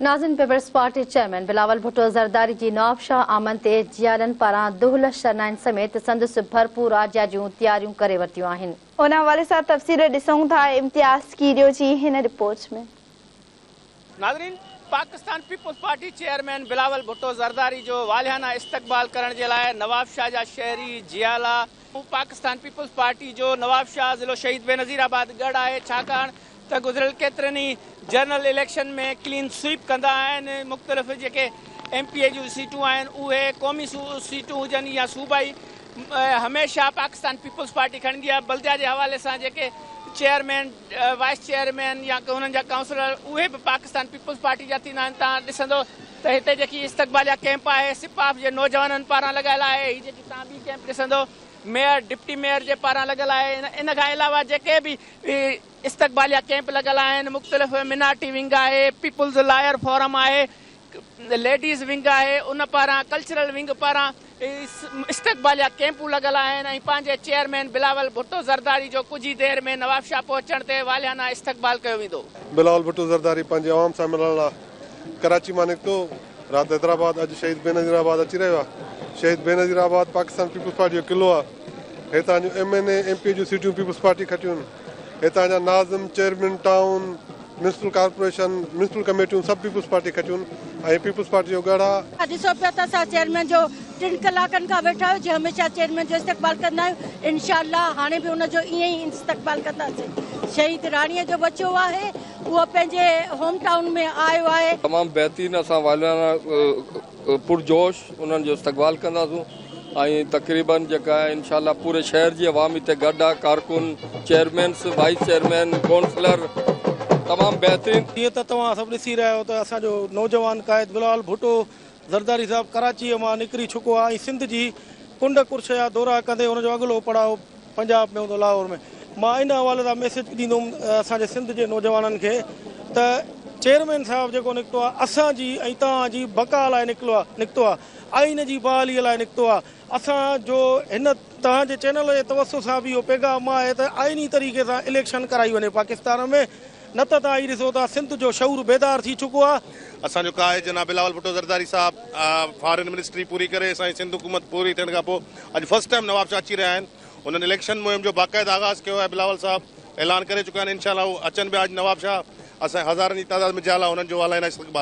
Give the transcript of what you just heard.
नाज़िन Peoples Party chairman Bilawal Bhutto Zardari जी Nawabshah आमन ते जियालन पारां दुहल शरनाइन समेत संदसि भरपूर आजिया जूं तैयारियूं करे वरितियूं आहिनि। उन हवाले सां तफ़सील ॾिसूं था इम्तियाज़ कीरियो जी हिन रिपोर्ट में। नाज़रीन, पाकिस्तान पीपल्स पार्टी चेयरमैन बिलावल भुट्टो ज़रदारी जो वालियाना इस्तक़बाल करण जे लाइ नवाब शाह जा शहरी जियाला पाकिस्तान पीपल्स पार्टी जो नवाब शाह ज़िलो शहीद बेनज़ीराबाद गढ़ आहे, छाकाणि त गुज़िरियल केतिरनि ई जनरल इलेक्शन में क्लीन स्वीप कंदा आहिनि। मुख़्तलिफ़ जेके MP जूं सीटूं आहिनि उहे क़ौमी सीटूं हुजनि या सूबाई हमेशह पाकिस्तान पीपल्स पार्टी खणंदी आहे। बल्दिया जे हवाले सां जेके चेयरमैन वाइस चेयरमैन या हुननि जा काउंसलर उहे बि पाकिस्तान पीपल्स पार्टी जा थींदा आहिनि। तव्हां ॾिसंदो त हिते जेकी इस्तक़बालिया कैंप आहे सिपाफ जे नौजवाननि पारां लॻियल आहे। हीअ जेकी तव्हां ॿी कैंप ॾिसंदो मेयर डिप्टी मेयर जे पारां लॻियल आहे। इन खां अलावा जेके बि इस्तक़बालिया कैंप लॻियल आहिनि, मुख़्तलिफ़ मिनारिटी विंग आहे, पीपल्स लायर फोरम आहे, लेडीज़ विंग आहे, उन पारां कल्चरल विंग पारां इस्तक़बालिया कैंपूं लॻियल आहिनि। ऐं पंहिंजे चेयरमैन बिलावल भुट्टो ज़रदारी जो कुझु ई देरि में नवाब शाह पहुचण ते वालियाना इस्तक़बाल कयो वेंदो। बिलावल भुट्टो ज़रदारी पंहिंजे आवाम सां मिलण लाइ कराची मां निकितो, राति हैदराबाद, अॼु शहीद बेनज़ीराबाद अची रहियो आहे। शहीद बेनज़ीराबाद पाकिस्तान पीपल्स पार्टी जो किलो आहे। हितां जूं MNA MP जूं सीटियूं पीपल्स पार्टी खटियूं आहिनि। हितां जा नाज़िम chairman town municipal corporation municipal कमेटियूं सभु पीपल्स पार्टी खटियूं आहिनि। ऐं पीपल्स पार्टी जो गढ़ आहे। ॾिसो पिया त असां चेयरमैन जो 3 कलाकनि खां वेठा आहियूं, जीअं हमेशह चेयरमैन जो इस्तक़बाल कंदा आहियूं। इंशाअल्लाह हाणे बि हुनजो ईअं ई इस्तक़बाल कंदासीं। शहीद राणीअ जो बच्चो आहे, उहो पंहिंजे होम टाउन में आयो आहे। तमामु बहितरीनु असां वालियाना पुरजोश उन्हनि जो इस्तक़बाल कंदासीं। ऐं तक़रीबन जेका आहे इंशाअल्लाह पूरे शहर जी अवाम हिते गॾु आहे, कारकुन चेयरमैन वाइस चेयरमैन काउंसलर तमामु बहितरीनु। जीअं त तव्हां सभु ॾिसी रहिया आहियो त असांजो नौजवान क़ाइद बिलावल भुट्टो ज़रदारी साहिबु कराचीअ मां निकिरी चुको आहे ऐं सिंध जी कुंड कुर्श जा दौरा कंदे हुनजो अॻिलो पड़ाव पंजाब में हूंदो, लाहौर में। मां इन हवाले सां मैसेज ॾींदुमि असांजे सिंध जे नौजवाननि खे त चेयरमैन साहिबु जेको निकितो आहे असांजी ऐं तव्हांजी बका लाइ निकितो आहे, आइन जी बहालीअ लाइ निकितो आहे। असांजो हिन तव्हांजे चैनल जे तवसु सां बि इहो पैगाम आहे त आइनी तरीक़े सां इलेक्शन कराई वञे पाकिस्तान में, न त तव्हां हीअ ॾिसो था सिंध जो शऊर बेदार थी चुको आहे। असांजो काहे जनाब बिलावल भुट्टो ज़रदारी साहब फॉरेन मिनिस्ट्री पूरी करे असांजी सिंध हुकूमत पूरी थियण खां पोइ अॼु फर्स्ट टाइम नवाब शाह अची रहिया आहिनि। उन्हनि इलेक्शन मुहिम जो बाक़ाइदा आगाज़ कयो आहे। बिलावल साहब ऐलान करे चुका आहिनि, इंशाअल्लाह उहे अचनि बि अॼु नवाब शाह। असां हज़ारनि जी तादाद में जाला हुननि जो वालाइना इस्तक़बाल